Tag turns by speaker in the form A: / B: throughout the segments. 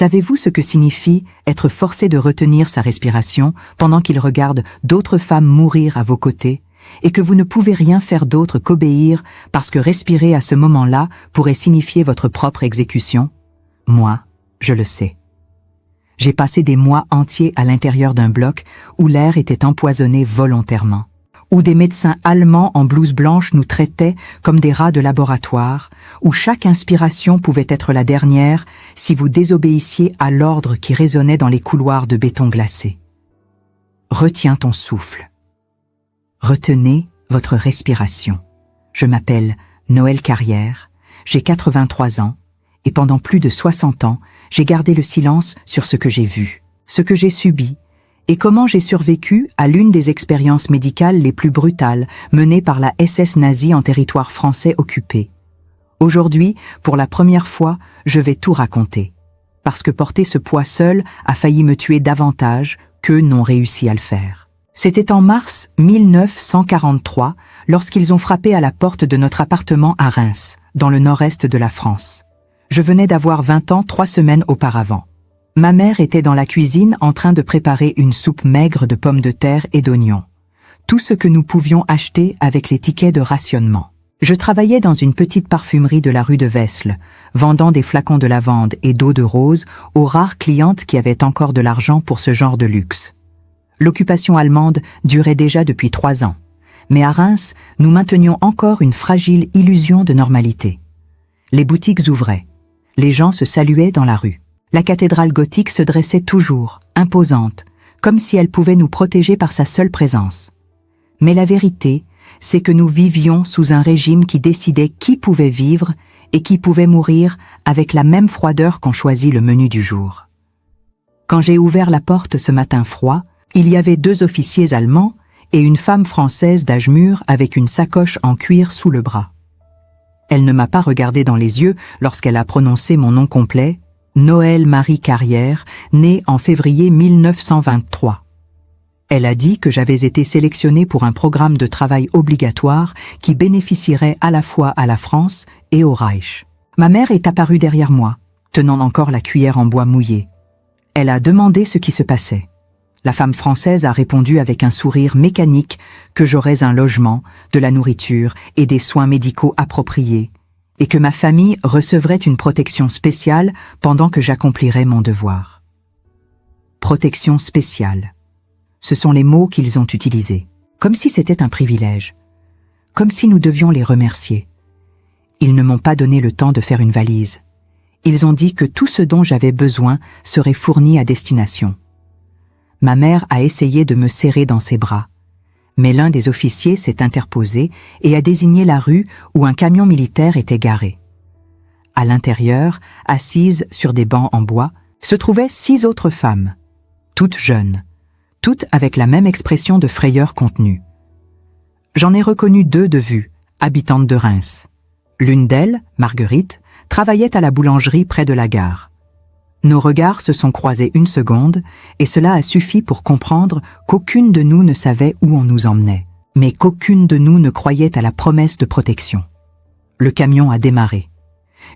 A: Savez-vous ce que signifie être forcé de retenir sa respiration pendant qu'il regarde d'autres femmes mourir à vos côtés et que vous ne pouvez rien faire d'autre qu'obéir parce que respirer à ce moment-là pourrait signifier votre propre exécution? Moi, je le sais. J'ai passé des mois entiers à l'intérieur d'un bloc où l'air était empoisonné volontairement, où des médecins allemands en blouse blanche nous traitaient comme des rats de laboratoire, où chaque inspiration pouvait être la dernière si vous désobéissiez à l'ordre qui résonnait dans les couloirs de béton glacé. Retiens ton souffle. Retenez votre respiration. Je m'appelle Noël Carrière, j'ai 83 ans, et pendant plus de 60 ans, j'ai gardé le silence sur ce que j'ai vu, ce que j'ai subi, et comment j'ai survécu à l'une des expériences médicales les plus brutales menées par la SS nazie en territoire français occupé. Aujourd'hui, pour la première fois, je vais tout raconter, parce que porter ce poids seul a failli me tuer davantage qu'eux n'ont réussi à le faire. C'était en mars 1943, lorsqu'ils ont frappé à la porte de notre appartement à Reims, dans le nord-est de la France. Je venais d'avoir 20 ans 3 semaines auparavant. Ma mère était dans la cuisine en train de préparer une soupe maigre de pommes de terre et d'oignons. Tout ce que nous pouvions acheter avec les tickets de rationnement. Je travaillais dans une petite parfumerie de la rue de Vesle, vendant des flacons de lavande et d'eau de rose aux rares clientes qui avaient encore de l'argent pour ce genre de luxe. L'occupation allemande durait déjà depuis 3 ans, mais à Reims, nous maintenions encore une fragile illusion de normalité. Les boutiques ouvraient. Les gens se saluaient dans la rue. La cathédrale gothique se dressait toujours, imposante, comme si elle pouvait nous protéger par sa seule présence. Mais la vérité, c'est que nous vivions sous un régime qui décidait qui pouvait vivre et qui pouvait mourir avec la même froideur qu'on choisit le menu du jour. Quand j'ai ouvert la porte ce matin froid, il y avait 2 officiers allemands et une femme française d'âge mûr avec une sacoche en cuir sous le bras. Elle ne m'a pas regardé dans les yeux lorsqu'elle a prononcé mon nom complet, Noël Marie Carrière, née en février 1923. Elle a dit que j'avais été sélectionnée pour un programme de travail obligatoire qui bénéficierait à la fois à la France et au Reich. Ma mère est apparue derrière moi, tenant encore la cuillère en bois mouillé. Elle a demandé ce qui se passait. La femme française a répondu avec un sourire mécanique que j'aurais un logement, de la nourriture et des soins médicaux appropriés, et que ma famille recevrait une protection spéciale pendant que j'accomplirais mon devoir. Protection spéciale. Ce sont les mots qu'ils ont utilisés, comme si c'était un privilège, comme si nous devions les remercier. Ils ne m'ont pas donné le temps de faire une valise. Ils ont dit que tout ce dont j'avais besoin serait fourni à destination. Ma mère a essayé de me serrer dans ses bras, mais l'un des officiers s'est interposé et a désigné la rue où un camion militaire était garé. À l'intérieur, assises sur des bancs en bois, se trouvaient 6 autres femmes, toutes jeunes, toutes avec la même expression de frayeur contenue. J'en ai reconnu 2 de vue, habitantes de Reims. L'une d'elles, Marguerite, travaillait à la boulangerie près de la gare. Nos regards se sont croisés une seconde, et cela a suffi pour comprendre qu'aucune de nous ne savait où on nous emmenait, mais qu'aucune de nous ne croyait à la promesse de protection. Le camion a démarré.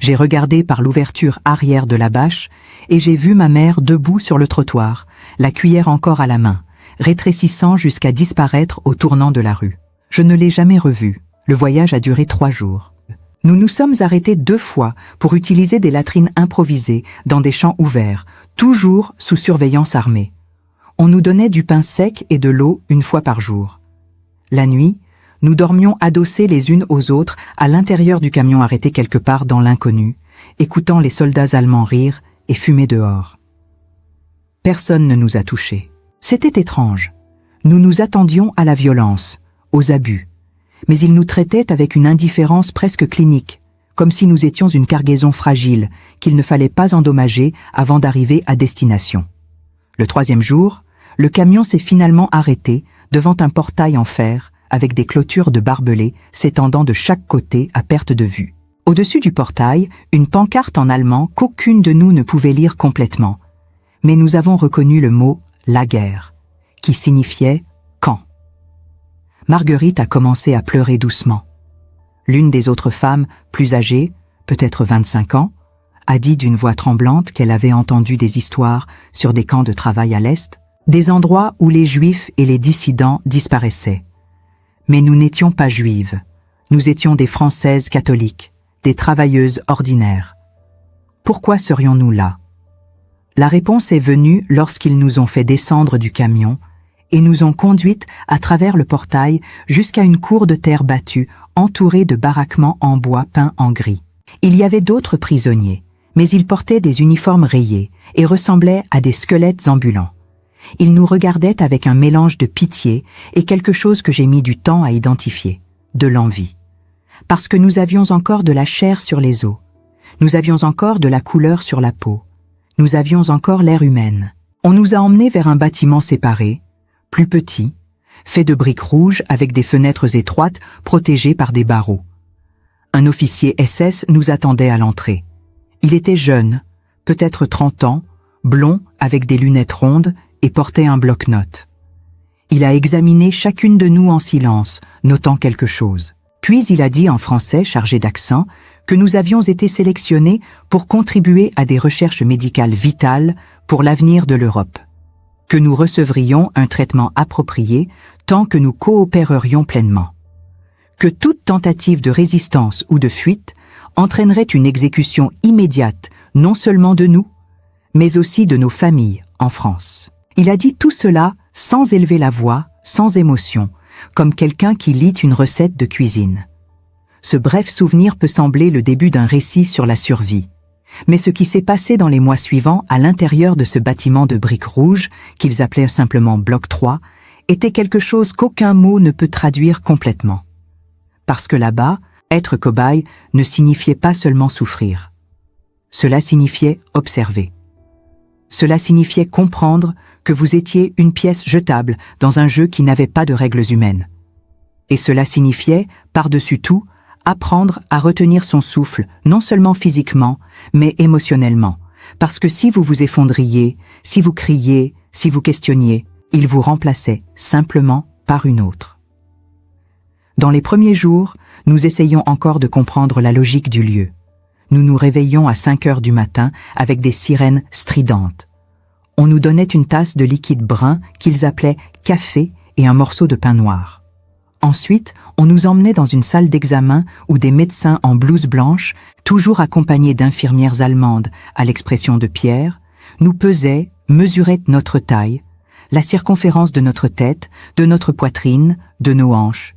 A: J'ai regardé par l'ouverture arrière de la bâche, et j'ai vu ma mère debout sur le trottoir, la cuillère encore à la main, rétrécissant jusqu'à disparaître au tournant de la rue. Je ne l'ai jamais revue. Le voyage a duré 3 jours. Nous nous sommes arrêtés 2 fois pour utiliser des latrines improvisées dans des champs ouverts, toujours sous surveillance armée. On nous donnait du pain sec et de l'eau 1 fois par jour. La nuit, nous dormions adossés les unes aux autres à l'intérieur du camion arrêté quelque part dans l'inconnu, écoutant les soldats allemands rire et fumer dehors. Personne ne nous a touchés. C'était étrange. Nous nous attendions à la violence, aux abus. Mais ils nous traitaient avec une indifférence presque clinique, comme si nous étions une cargaison fragile qu'il ne fallait pas endommager avant d'arriver à destination. Le 3e jour, le camion s'est finalement arrêté devant un portail en fer avec des clôtures de barbelés s'étendant de chaque côté à perte de vue. Au-dessus du portail, une pancarte en allemand qu'aucune de nous ne pouvait lire complètement, mais nous avons reconnu le mot « Lager » qui signifiait « camp ». Marguerite a commencé à pleurer doucement. L'une des autres femmes, plus âgée, peut-être 25 ans, a dit d'une voix tremblante qu'elle avait entendu des histoires sur des camps de travail à l'Est, des endroits où les Juifs et les dissidents disparaissaient. Mais nous n'étions pas juives, nous étions des Françaises catholiques, des travailleuses ordinaires. Pourquoi serions-nous là? La réponse est venue lorsqu'ils nous ont fait descendre du camion et nous ont conduites à travers le portail jusqu'à une cour de terre battue entourée de baraquements en bois peints en gris. Il y avait d'autres prisonniers, mais ils portaient des uniformes rayés et ressemblaient à des squelettes ambulants. Ils nous regardaient avec un mélange de pitié et quelque chose que j'ai mis du temps à identifier, de l'envie. Parce que nous avions encore de la chair sur les os, nous avions encore de la couleur sur la peau, nous avions encore l'air humaine. On nous a emmenés vers un bâtiment séparé, plus petit, fait de briques rouges avec des fenêtres étroites protégées par des barreaux. Un officier SS nous attendait à l'entrée. Il était jeune, peut-être 30 ans, blond avec des lunettes rondes et portait un bloc-notes. Il a examiné chacune de nous en silence, notant quelque chose. Puis il a dit en français chargé d'accent que nous avions été sélectionnés pour contribuer à des recherches médicales vitales pour l'avenir de l'Europe, que nous recevrions un traitement approprié tant que nous coopérerions pleinement, que toute tentative de résistance ou de fuite entraînerait une exécution immédiate non seulement de nous, mais aussi de nos familles en France. Il a dit tout cela sans élever la voix, sans émotion, comme quelqu'un qui lit une recette de cuisine. Ce bref souvenir peut sembler le début d'un récit sur la survie. Mais ce qui s'est passé dans les mois suivants à l'intérieur de ce bâtiment de briques rouges, qu'ils appelaient simplement Bloc 3, était quelque chose qu'aucun mot ne peut traduire complètement. Parce que là-bas, être cobaye ne signifiait pas seulement souffrir. Cela signifiait observer. Cela signifiait comprendre que vous étiez une pièce jetable dans un jeu qui n'avait pas de règles humaines. Et cela signifiait, par-dessus tout, apprendre à retenir son souffle, non seulement physiquement, mais émotionnellement. Parce que si vous vous effondriez, si vous criez, si vous questionniez, il vous remplaçait simplement par une autre. Dans les premiers jours, nous essayions encore de comprendre la logique du lieu. Nous nous réveillions à 5 heures du matin avec des sirènes stridentes. On nous donnait une tasse de liquide brun qu'ils appelaient café et un morceau de pain noir. Ensuite, on nous emmenait dans une salle d'examen où des médecins en blouse blanche, toujours accompagnés d'infirmières allemandes à l'expression de pierre, nous pesaient, mesuraient notre taille, la circonférence de notre tête, de notre poitrine, de nos hanches.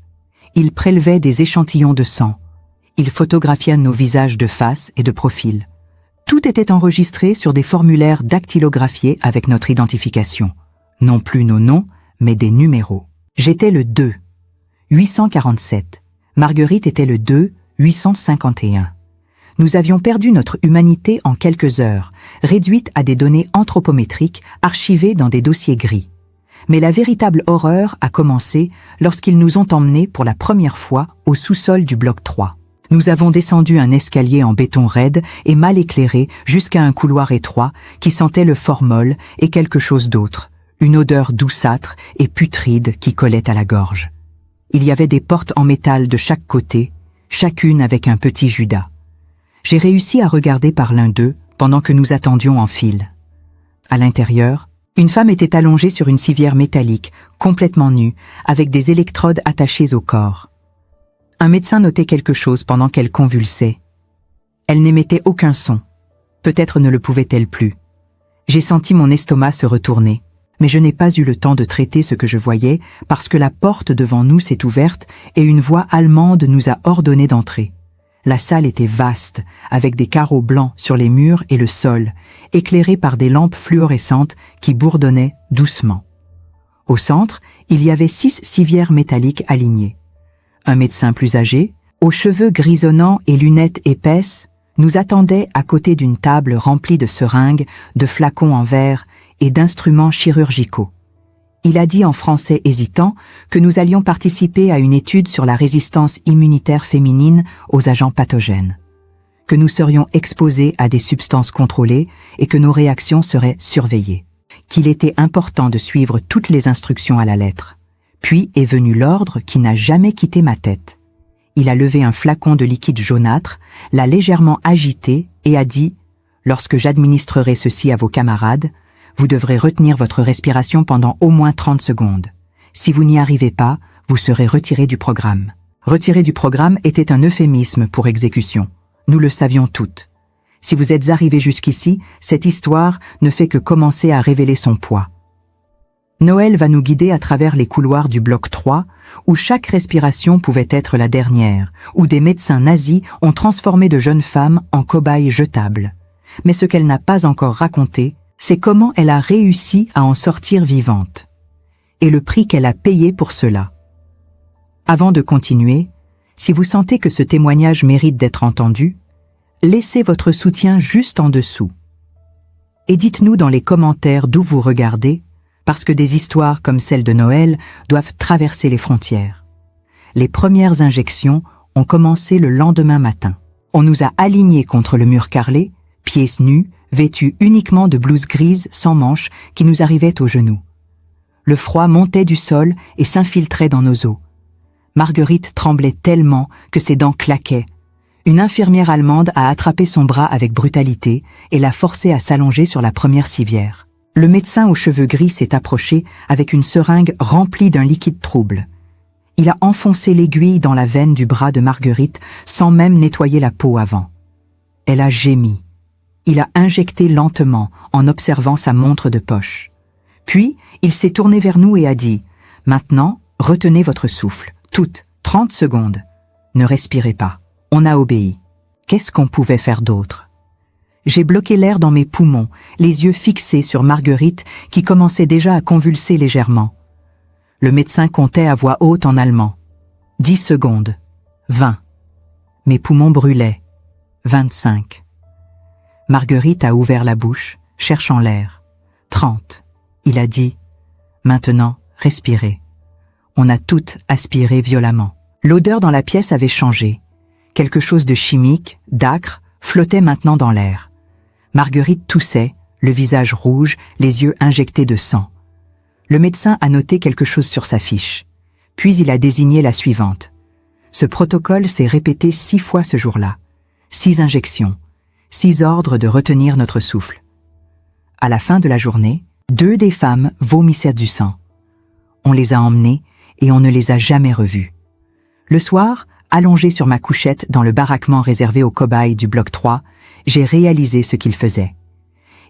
A: Ils prélevaient des échantillons de sang. Ils photographiaient nos visages de face et de profil. Tout était enregistré sur des formulaires dactylographiés avec notre identification. Non plus nos noms, mais des numéros. J'étais le 2, 847. Marguerite était le 2, 851. Nous avions perdu notre humanité en quelques heures, réduite à des données anthropométriques archivées dans des dossiers gris. Mais la véritable horreur a commencé lorsqu'ils nous ont emmenés pour la première fois au sous-sol du bloc 3. Nous avons descendu un escalier en béton raide et mal éclairé jusqu'à un couloir étroit qui sentait le formol et quelque chose d'autre, une odeur douceâtre et putride qui collait à la gorge. Il y avait des portes en métal de chaque côté, chacune avec un petit Judas. J'ai réussi à regarder par l'un d'eux pendant que nous attendions en file. À l'intérieur, une femme était allongée sur une civière métallique, complètement nue, avec des électrodes attachées au corps. Un médecin notait quelque chose pendant qu'elle convulsait. Elle n'émettait aucun son. Peut-être ne le pouvait-elle plus. J'ai senti mon estomac se retourner, mais je n'ai pas eu le temps de traiter ce que je voyais parce que la porte devant nous s'est ouverte et une voix allemande nous a ordonné d'entrer. La salle était vaste, avec des carreaux blancs sur les murs et le sol, éclairés par des lampes fluorescentes qui bourdonnaient doucement. Au centre, il y avait 6 civières métalliques alignées. Un médecin plus âgé, aux cheveux grisonnants et lunettes épaisses, nous attendait à côté d'une table remplie de seringues, de flacons en verre et d'instruments chirurgicaux. Il a dit en français hésitant que nous allions participer à une étude sur la résistance immunitaire féminine aux agents pathogènes, que nous serions exposés à des substances contrôlées et que nos réactions seraient surveillées, qu'il était important de suivre toutes les instructions à la lettre. Puis est venu l'ordre qui n'a jamais quitté ma tête. Il a levé un flacon de liquide jaunâtre, l'a légèrement agité et a dit Lorsque j'administrerai ceci à vos camarades, vous devrez retenir votre respiration pendant au moins 30 secondes. Si vous n'y arrivez pas, vous serez retiré du programme. Retirer du programme était un euphémisme pour exécution. Nous le savions toutes. Si vous êtes arrivés jusqu'ici, cette histoire ne fait que commencer à révéler son poids. Noël va nous guider à travers les couloirs du bloc 3, où chaque respiration pouvait être la dernière, où des médecins nazis ont transformé de jeunes femmes en cobayes jetables. Mais ce qu'elle n'a pas encore raconté, c'est comment elle a réussi à en sortir vivante. Et le prix qu'elle a payé pour cela. Avant de continuer, si vous sentez que ce témoignage mérite d'être entendu, laissez votre soutien juste en dessous. Et dites-nous dans les commentaires d'où vous regardez, parce que des histoires comme celle de Noël doivent traverser les frontières. Les premières injections ont commencé le lendemain matin. On nous a alignés contre le mur carrelé, pieds nus, vêtus uniquement de blouses grises sans manches qui nous arrivaient aux genoux. Le froid montait du sol et s'infiltrait dans nos os. Marguerite tremblait tellement que ses dents claquaient. Une infirmière allemande a attrapé son bras avec brutalité et l'a forcé à s'allonger sur la première civière. Le médecin aux cheveux gris s'est approché avec une seringue remplie d'un liquide trouble. Il a enfoncé l'aiguille dans la veine du bras de Marguerite sans même nettoyer la peau avant. Elle a gémi. Il a injecté lentement en observant sa montre de poche. Puis, il s'est tourné vers nous et a dit « Maintenant, retenez votre souffle, toutes, 30 secondes. Ne respirez pas. » On a obéi. Qu'est-ce qu'on pouvait faire d'autre? J'ai bloqué l'air dans mes poumons, les yeux fixés sur Marguerite qui commençait déjà à convulser légèrement. Le médecin comptait à voix haute en allemand. 10 secondes. 20. Mes poumons brûlaient. 25. Marguerite a ouvert la bouche, cherchant l'air. 30. Il a dit « Maintenant, respirez ». On a toutes aspiré violemment. L'odeur dans la pièce avait changé. Quelque chose de chimique, d'âcre, flottait maintenant dans l'air. Marguerite toussait, le visage rouge, les yeux injectés de sang. Le médecin a noté quelque chose sur sa fiche. Puis il a désigné la suivante. Ce protocole s'est répété 6 fois ce jour-là. 6 injections, 6 ordres de retenir notre souffle. À la fin de la journée, 2 des femmes vomissaient du sang. On les a emmenées et on ne les a jamais revues. Le soir, allongé sur ma couchette dans le baraquement réservé aux cobayes du bloc 3, j'ai réalisé ce qu'il faisait.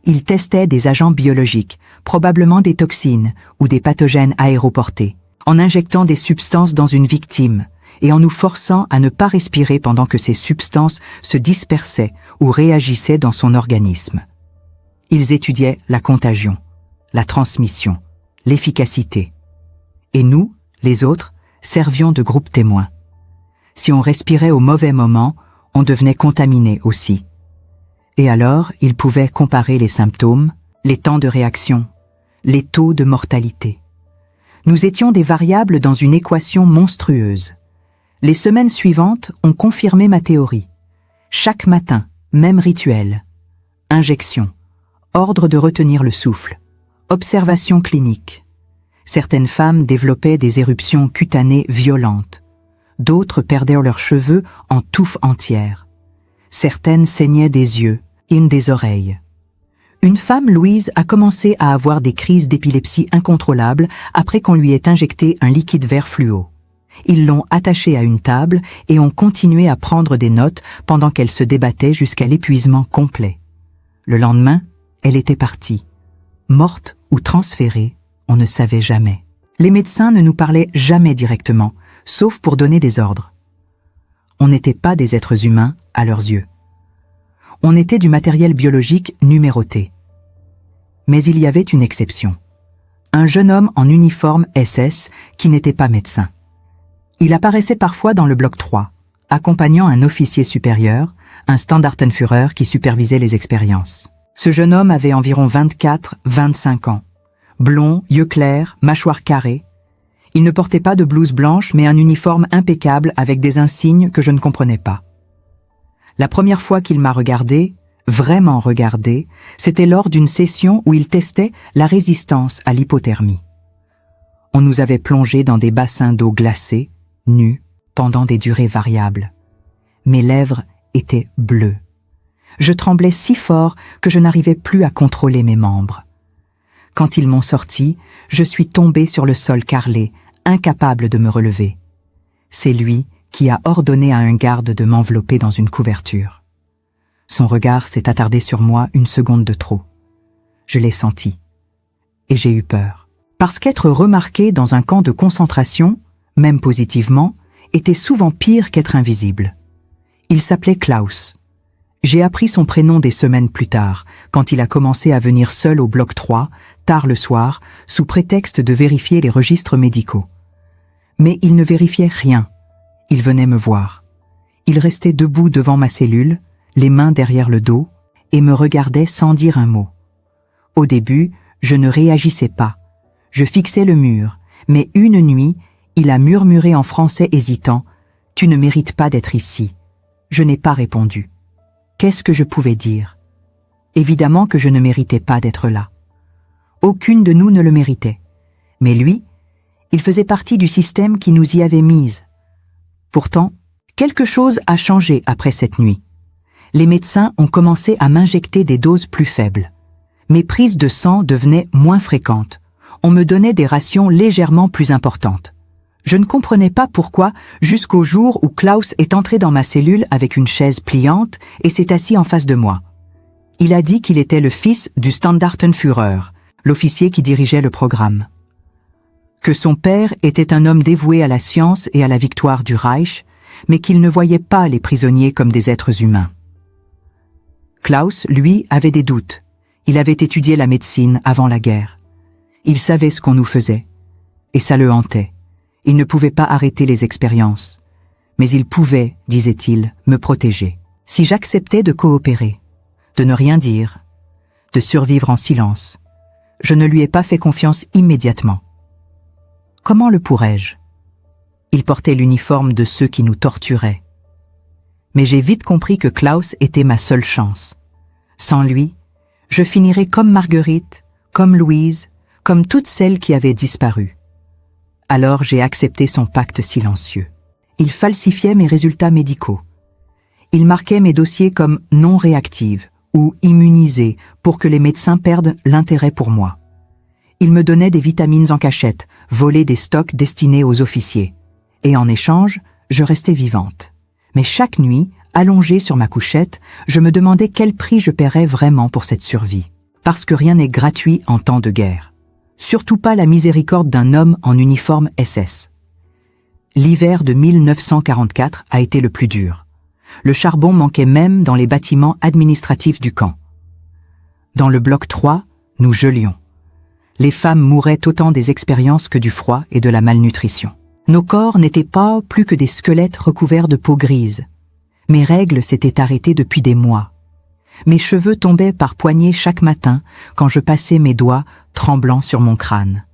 A: Il testait des agents biologiques, probablement des toxines ou des pathogènes aéroportés, en injectant des substances dans une victime et en nous forçant à ne pas respirer pendant que ces substances se dispersaient ou réagissaient dans son organisme. Ils étudiaient la contagion, la transmission, l'efficacité. Et nous, les autres, servions de groupe témoin. Si on respirait au mauvais moment, on devenait contaminé aussi. Et alors, ils pouvaient comparer les symptômes, les temps de réaction, les taux de mortalité. Nous étions des variables dans une équation monstrueuse. Les semaines suivantes ont confirmé ma théorie. Chaque matin, même rituel. Injection, ordre de retenir le souffle, observation clinique. Certaines femmes développaient des éruptions cutanées violentes. D'autres perdaient leurs cheveux en touffes entières. Certaines saignaient des yeux, des oreilles. Une femme, Louise, a commencé à avoir des crises d'épilepsie incontrôlables après qu'on lui ait injecté un liquide vert fluo. Ils l'ont attachée à une table et ont continué à prendre des notes pendant qu'elle se débattait jusqu'à l'épuisement complet. Le lendemain, elle était partie. Morte ou transférée, on ne savait jamais. Les médecins ne nous parlaient jamais directement, sauf pour donner des ordres. On n'était pas des êtres humains à leurs yeux. On était du matériel biologique numéroté. Mais il y avait une exception. Un jeune homme en uniforme SS qui n'était pas médecin. Il apparaissait parfois dans le bloc 3, accompagnant un officier supérieur, un Standartenführer qui supervisait les expériences. Ce jeune homme avait environ 24-25 ans. Blond, yeux clairs, mâchoire carrée. Il ne portait pas de blouse blanche mais un uniforme impeccable avec des insignes que je ne comprenais pas. La première fois qu'il m'a regardé, vraiment regardé, c'était lors d'une session où il testait la résistance à l'hypothermie. On nous avait plongés dans des bassins d'eau glacée, nus, pendant des durées variables. Mes lèvres étaient bleues. Je tremblais si fort que je n'arrivais plus à contrôler mes membres. Quand ils m'ont sorti, je suis tombée sur le sol carrelé, incapable de me relever. C'est lui qui a ordonné à un garde de m'envelopper dans une couverture. Son regard s'est attardé sur moi une seconde de trop. Je l'ai senti. Et j'ai eu peur. Parce qu'être remarqué dans un camp de concentration, même positivement, était souvent pire qu'être invisible. Il s'appelait Klaus. J'ai appris son prénom des semaines plus tard, quand il a commencé à venir seul au bloc 3, tard le soir, sous prétexte de vérifier les registres médicaux. Mais il ne vérifiait rien. Il venait me voir. Il restait debout devant ma cellule, les mains derrière le dos, et me regardait sans dire un mot. Au début, je ne réagissais pas. Je fixais le mur, mais une nuit, il a murmuré en français hésitant « Tu ne mérites pas d'être ici ». Je n'ai pas répondu. Qu'est-ce que je pouvais dire? Évidemment que je ne méritais pas d'être là. Aucune de nous ne le méritait. Mais lui, il faisait partie du système qui nous y avait mises. Pourtant, quelque chose a changé après cette nuit. Les médecins ont commencé à m'injecter des doses plus faibles. Mes prises de sang devenaient moins fréquentes. On me donnait des rations légèrement plus importantes. Je ne comprenais pas pourquoi jusqu'au jour où Klaus est entré dans ma cellule avec une chaise pliante et s'est assis en face de moi. Il a dit qu'il était le fils du Standartenführer, l'officier qui dirigeait le programme. Que son père était un homme dévoué à la science et à la victoire du Reich, mais qu'il ne voyait pas les prisonniers comme des êtres humains. Klaus, lui, avait des doutes. Il avait étudié la médecine avant la guerre. Il savait ce qu'on nous faisait, et ça le hantait. Il ne pouvait pas arrêter les expériences. Mais il pouvait, disait-il, me protéger. Si j'acceptais de coopérer, de ne rien dire, de survivre en silence, je ne lui ai pas fait confiance immédiatement. Comment le pourrais-je? Il portait l'uniforme de ceux qui nous torturaient. Mais j'ai vite compris que Klaus était ma seule chance. Sans lui, je finirais comme Marguerite, comme Louise, comme toutes celles qui avaient disparu. Alors j'ai accepté son pacte silencieux. Il falsifiait mes résultats médicaux. Il marquait mes dossiers comme non réactives ou immunisées pour que les médecins perdent l'intérêt pour moi. Il me donnait des vitamines en cachette, volait des stocks destinés aux officiers. Et en échange, je restais vivante. Mais chaque nuit, allongée sur ma couchette, je me demandais quel prix je paierais vraiment pour cette survie. Parce que rien n'est gratuit en temps de guerre. Surtout pas la miséricorde d'un homme en uniforme SS. L'hiver de 1944 a été le plus dur. Le charbon manquait même dans les bâtiments administratifs du camp. Dans le bloc 3, nous gelions. Les femmes mouraient autant des expériences que du froid et de la malnutrition. Nos corps n'étaient pas plus que des squelettes recouverts de peau grise. Mes règles s'étaient arrêtées depuis des mois. Mes cheveux tombaient par poignées chaque matin quand je passais mes doigts tremblants sur mon crâne.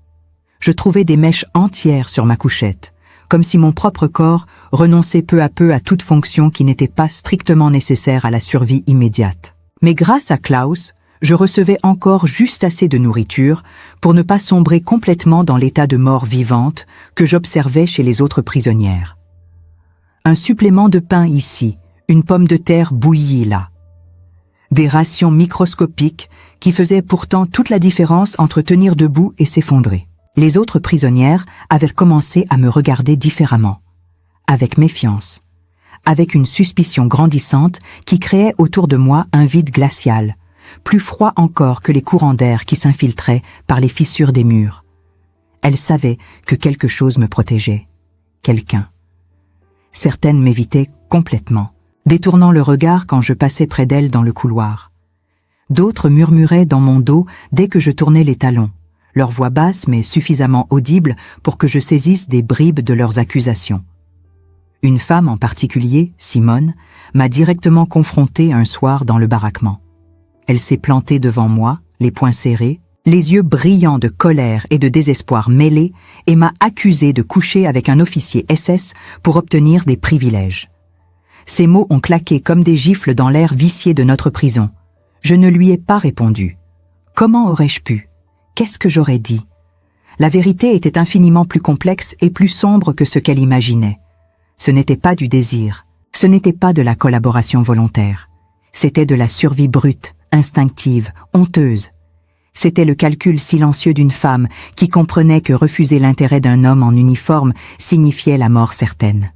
A: Je trouvais des mèches entières sur ma couchette, comme si mon propre corps renonçait peu à peu à toute fonction qui n'était pas strictement nécessaire à la survie immédiate. Mais grâce à Klaus, je recevais encore juste assez de nourriture pour ne pas sombrer complètement dans l'état de mort vivante que j'observais chez les autres prisonnières. Un supplément de pain ici, une pomme de terre bouillie là. Des rations microscopiques qui faisaient pourtant toute la différence entre tenir debout et s'effondrer. Les autres prisonnières avaient commencé à me regarder différemment, avec méfiance, avec une suspicion grandissante qui créait autour de moi un vide glacial, plus froid encore que les courants d'air qui s'infiltraient par les fissures des murs. Elles savaient que quelque chose me protégeait, quelqu'un. Certaines m'évitaient complètement, détournant le regard quand je passais près d'elles dans le couloir. D'autres murmuraient dans mon dos dès que je tournais les talons, leur voix basse mais suffisamment audible pour que je saisisse des bribes de leurs accusations. Une femme en particulier, Simone, m'a directement confrontée un soir dans le baraquement. Elle s'est plantée devant moi, les poings serrés, les yeux brillants de colère et de désespoir mêlés, et m'a accusée de coucher avec un officier SS pour obtenir des privilèges. Ces mots ont claqué comme des gifles dans l'air vicié de notre prison. Je ne lui ai pas répondu. Comment aurais-je pu? Qu'est-ce que j'aurais dit? La vérité était infiniment plus complexe et plus sombre que ce qu'elle imaginait. Ce n'était pas du désir, ce n'était pas de la collaboration volontaire. C'était de la survie brute, instinctive, honteuse. C'était le calcul silencieux d'une femme qui comprenait que refuser l'intérêt d'un homme en uniforme signifiait la mort certaine.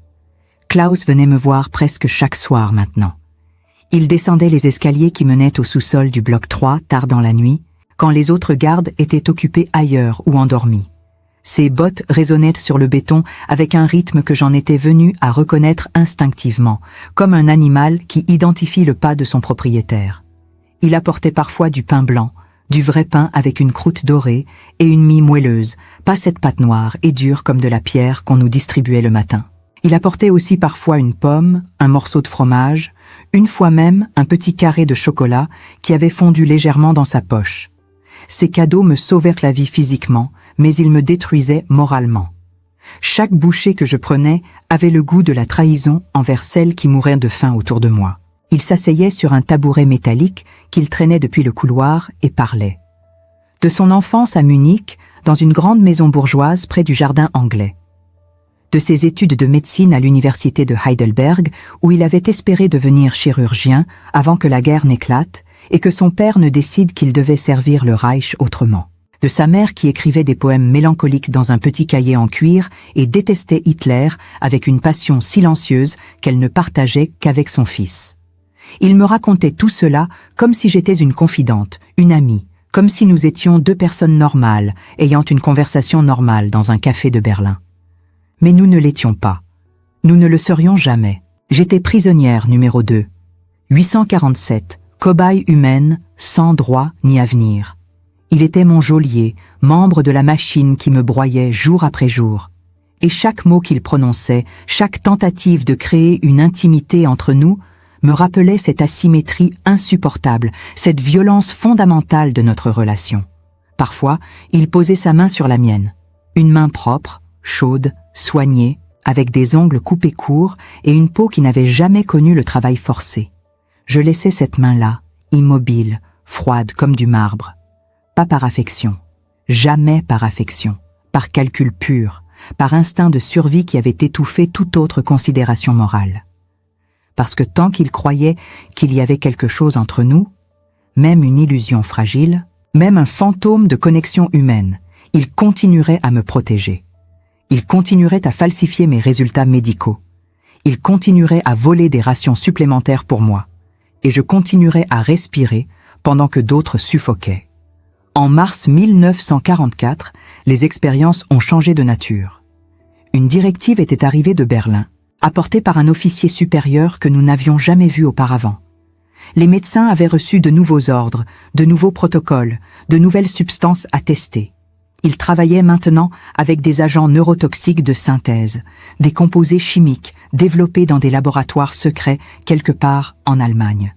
A: Klaus venait me voir presque chaque soir maintenant. Il descendait les escaliers qui menaient au sous-sol du bloc 3 tard dans la nuit, quand les autres gardes étaient occupés ailleurs ou endormis. Ses bottes résonnaient sur le béton avec un rythme que j'en étais venu à reconnaître instinctivement, comme un animal qui identifie le pas de son propriétaire. Il apportait parfois du pain blanc, du vrai pain avec une croûte dorée et une mie moelleuse, pas cette pâte noire et dure comme de la pierre qu'on nous distribuait le matin. Il apportait aussi parfois une pomme, un morceau de fromage, une fois même un petit carré de chocolat qui avait fondu légèrement dans sa poche. Ces cadeaux me sauvèrent la vie physiquement, mais ils me détruisaient moralement. Chaque bouchée que je prenais avait le goût de la trahison envers celles qui mouraient de faim autour de moi. Il s'asseyait sur un tabouret métallique qu'il traînait depuis le couloir et parlait. De son enfance à Munich, dans une grande maison bourgeoise près du jardin anglais. De ses études de médecine à l'université de Heidelberg, où il avait espéré devenir chirurgien avant que la guerre n'éclate et que son père ne décide qu'il devait servir le Reich autrement. De sa mère qui écrivait des poèmes mélancoliques dans un petit cahier en cuir et détestait Hitler avec une passion silencieuse qu'elle ne partageait qu'avec son fils. Il me racontait tout cela comme si j'étais une confidente, une amie, comme si nous étions deux personnes normales, ayant une conversation normale dans un café de Berlin. Mais nous ne l'étions pas. Nous ne le serions jamais. J'étais prisonnière numéro 2. 847, cobaye humaine, sans droit ni avenir. Il était mon geôlier, membre de la machine qui me broyait jour après jour. Et chaque mot qu'il prononçait, chaque tentative de créer une intimité entre nous, me rappelait cette asymétrie insupportable, cette violence fondamentale de notre relation. Parfois, il posait sa main sur la mienne. Une main propre, chaude, soignée, avec des ongles coupés courts et une peau qui n'avait jamais connu le travail forcé. Je laissais cette main-là, immobile, froide comme du marbre. Pas par affection, jamais par affection, par calcul pur, par instinct de survie qui avait étouffé toute autre considération morale. Parce que tant qu'il croyait qu'il y avait quelque chose entre nous, même une illusion fragile, même un fantôme de connexion humaine, il continuerait à me protéger. Il continuerait à falsifier mes résultats médicaux. Il continuerait à voler des rations supplémentaires pour moi. Et je continuerais à respirer pendant que d'autres suffoquaient. En mars 1944, les expériences ont changé de nature. Une directive était arrivée de Berlin, apportée par un officier supérieur que nous n'avions jamais vu auparavant. Les médecins avaient reçu de nouveaux ordres, de nouveaux protocoles, de nouvelles substances à tester. Ils travaillaient maintenant avec des agents neurotoxiques de synthèse, des composés chimiques développés dans des laboratoires secrets quelque part en Allemagne.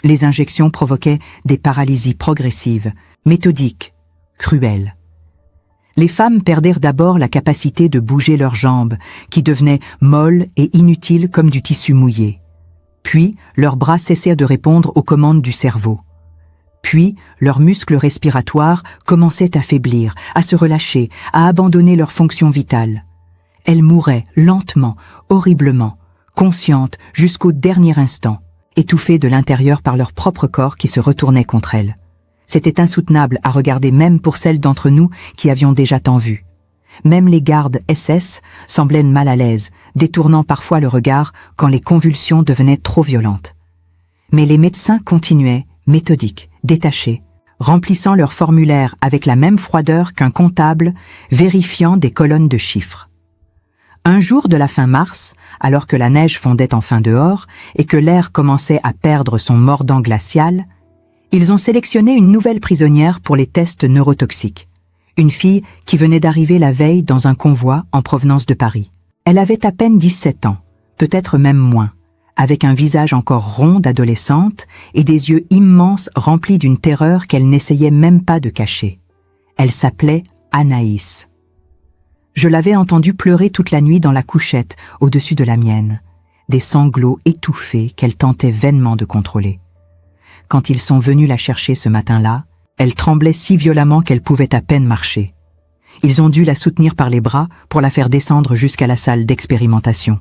A: Les injections provoquaient des paralysies progressives, méthodiques, cruelles. Les femmes perdèrent d'abord la capacité de bouger leurs jambes, qui devenaient molles et inutiles comme du tissu mouillé. Puis, leurs bras cessèrent de répondre aux commandes du cerveau. Puis, leurs muscles respiratoires commençaient à faiblir, à se relâcher, à abandonner leurs fonctions vitales. Elles mouraient lentement, horriblement, conscientes jusqu'au dernier instant, étouffées de l'intérieur par leur propre corps qui se retournait contre elles. C'était insoutenable à regarder même pour celles d'entre nous qui avions déjà tant vu. Même les gardes SS semblaient mal à l'aise, détournant parfois le regard quand les convulsions devenaient trop violentes. Mais les médecins continuaient, méthodiques, détachés, remplissant leur formulaire avec la même froideur qu'un comptable, vérifiant des colonnes de chiffres. Un jour de la fin mars, alors que la neige fondait enfin dehors et que l'air commençait à perdre son mordant glacial, ils ont sélectionné une nouvelle prisonnière pour les tests neurotoxiques. Une fille qui venait d'arriver la veille dans un convoi en provenance de Paris. Elle avait à peine 17 ans, peut-être même moins, avec un visage encore rond d'adolescente et des yeux immenses remplis d'une terreur qu'elle n'essayait même pas de cacher. Elle s'appelait Anaïs. Je l'avais entendue pleurer toute la nuit dans la couchette au-dessus de la mienne, des sanglots étouffés qu'elle tentait vainement de contrôler. Quand ils sont venus la chercher ce matin-là, elle tremblait si violemment qu'elle pouvait à peine marcher. Ils ont dû la soutenir par les bras pour la faire descendre jusqu'à la salle d'expérimentation.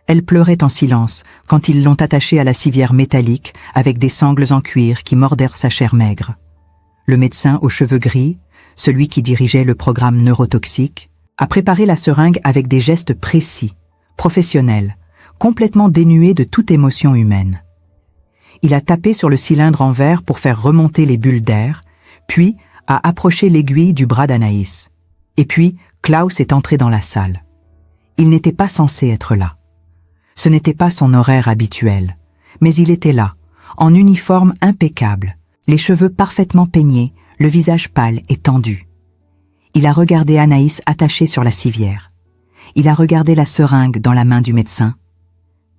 A: Elle pleurait en silence quand ils l'ont attachée à la civière métallique avec des sangles en cuir qui mordèrent sa chair maigre. Le médecin aux cheveux gris, celui qui dirigeait le programme neurotoxique, a préparé la seringue avec des gestes précis, professionnels, complètement dénués de toute émotion humaine. Il a tapé sur le cylindre en verre pour faire remonter les bulles d'air, puis a approché l'aiguille du bras d'Anaïs. Et puis, Klaus est entré dans la salle. Il n'était pas censé être là. Ce n'était pas son horaire habituel, mais il était là, en uniforme impeccable, les cheveux parfaitement peignés, le visage pâle et tendu. Il a regardé Anaïs attachée sur la civière. Il a regardé la seringue dans la main du médecin.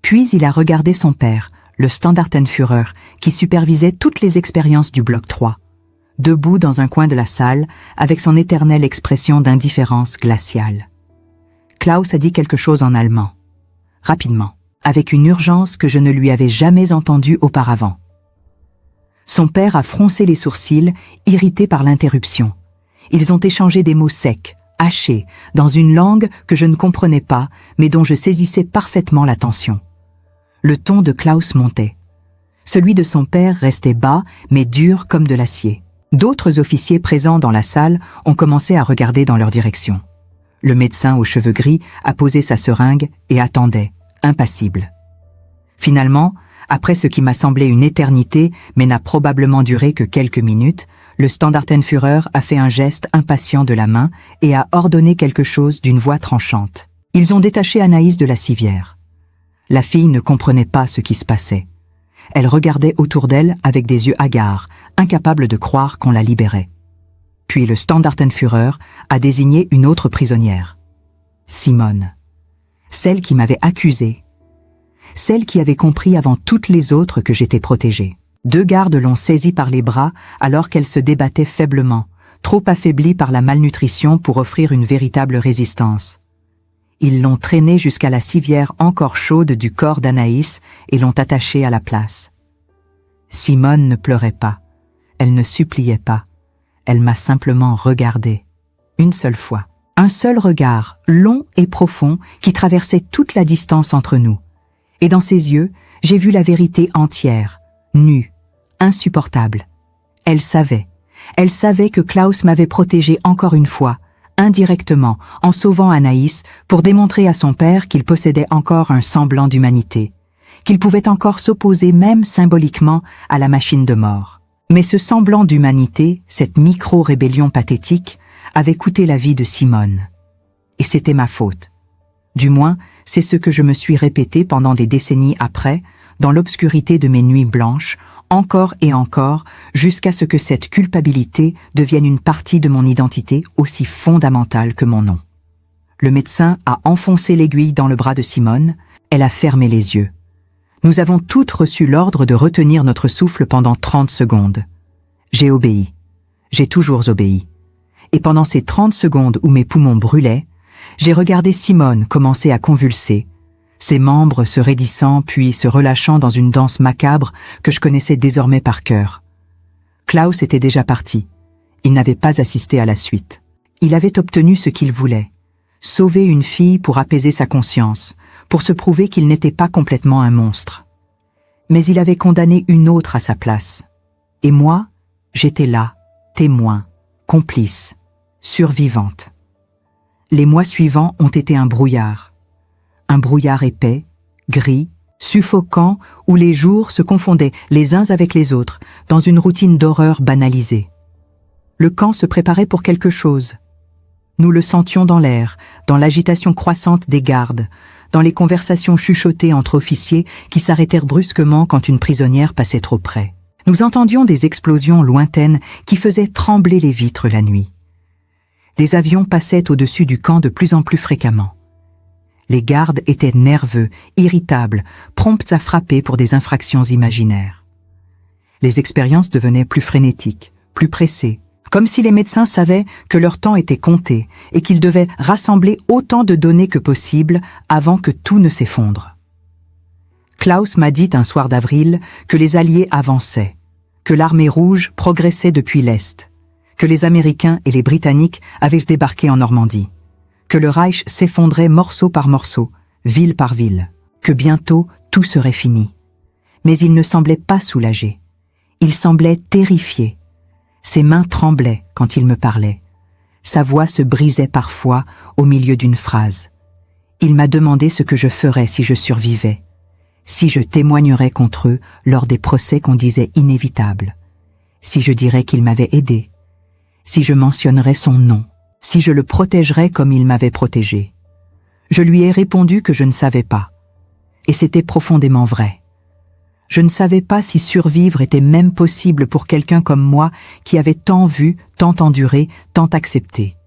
A: Puis il a regardé son père, le Standartenführer, qui supervisait toutes les expériences du bloc 3, debout dans un coin de la salle, avec son éternelle expression d'indifférence glaciale. Klaus a dit quelque chose en allemand. Rapidement, avec une urgence que je ne lui avais jamais entendue auparavant. Son père a froncé les sourcils, irrité par l'interruption. Ils ont échangé des mots secs, hachés, dans une langue que je ne comprenais pas, mais dont je saisissais parfaitement la tension. Le ton de Klaus montait. Celui de son père restait bas, mais dur comme de l'acier. D'autres officiers présents dans la salle ont commencé à regarder dans leur direction. Le médecin aux cheveux gris a posé sa seringue et attendait, impassible. Finalement, après ce qui m'a semblé une éternité, mais n'a probablement duré que quelques minutes, le Standartenführer a fait un geste impatient de la main et a ordonné quelque chose d'une voix tranchante. Ils ont détaché Anaïs de la civière. La fille ne comprenait pas ce qui se passait. Elle regardait autour d'elle avec des yeux hagards, incapable de croire qu'on la libérait. Puis le Standartenführer a désigné une autre prisonnière. Simone. Celle qui m'avait accusée. Celle qui avait compris avant toutes les autres que j'étais protégée. 2 gardes l'ont saisie par les bras alors qu'elle se débattait faiblement, trop affaiblie par la malnutrition pour offrir une véritable résistance. Ils l'ont traînée jusqu'à la civière encore chaude du corps d'Anaïs et l'ont attachée à la place. Simone ne pleurait pas. Elle ne suppliait pas. Elle m'a simplement regardé. Une seule fois. Un seul regard, long et profond, qui traversait toute la distance entre nous. Et dans ses yeux, j'ai vu la vérité entière, nue, insupportable. Elle savait que Klaus m'avait protégée encore une fois, indirectement, en sauvant Anaïs, pour démontrer à son père qu'il possédait encore un semblant d'humanité, qu'il pouvait encore s'opposer même symboliquement à la machine de mort. Mais ce semblant d'humanité, cette micro-rébellion pathétique, avait coûté la vie de Simone. Et c'était ma faute. Du moins, c'est ce que je me suis répété pendant des décennies après, dans l'obscurité de mes nuits blanches, encore et encore, jusqu'à ce que cette culpabilité devienne une partie de mon identité aussi fondamentale que mon nom. Le médecin a enfoncé l'aiguille dans le bras de Simone, elle a fermé les yeux. Nous avons toutes reçu l'ordre de retenir notre souffle pendant 30 secondes. J'ai obéi. J'ai toujours obéi. Et pendant ces 30 secondes où mes poumons brûlaient, j'ai regardé Simone commencer à convulser, ses membres se raidissant puis se relâchant dans une danse macabre que je connaissais désormais par cœur. Klaus était déjà parti. Il n'avait pas assisté à la suite. Il avait obtenu ce qu'il voulait. Sauver une fille pour apaiser sa conscience, pour se prouver qu'il n'était pas complètement un monstre. Mais il avait condamné une autre à sa place. Et moi, j'étais là, témoin, complice, survivante. Les mois suivants ont été un brouillard épais, gris, suffocant, où les jours se confondaient les uns avec les autres, dans une routine d'horreur banalisée. Le camp se préparait pour quelque chose. Nous le sentions dans l'air, dans l'agitation croissante des gardes, dans les conversations chuchotées entre officiers qui s'arrêtèrent brusquement quand une prisonnière passait trop près. Nous entendions des explosions lointaines qui faisaient trembler les vitres la nuit. Des avions passaient au-dessus du camp de plus en plus fréquemment. Les gardes étaient nerveux, irritables, prompts à frapper pour des infractions imaginaires. Les expériences devenaient plus frénétiques, plus pressées, comme si les médecins savaient que leur temps était compté et qu'ils devaient rassembler autant de données que possible avant que tout ne s'effondre. Klaus m'a dit un soir d'avril que les Alliés avançaient, que l'armée rouge progressait depuis l'Est, que les Américains et les Britanniques avaient débarqué en Normandie, que le Reich s'effondrait morceau par morceau, ville par ville. que bientôt tout serait fini. Mais il ne semblait pas soulagé. Il semblait terrifié. Ses mains tremblaient quand il me parlait. Sa voix se brisait parfois au milieu d'une phrase. Il m'a demandé ce que je ferais si je survivais, si je témoignerais contre eux lors des procès qu'on disait inévitables, si je dirais qu'il m'avait aidé, si je mentionnerais son nom, si je le protégerais comme il m'avait protégé. Je lui ai répondu que je ne savais pas. Et c'était profondément vrai. Je ne savais pas si survivre était même possible pour quelqu'un comme moi qui avait tant vu, tant enduré, tant accepté.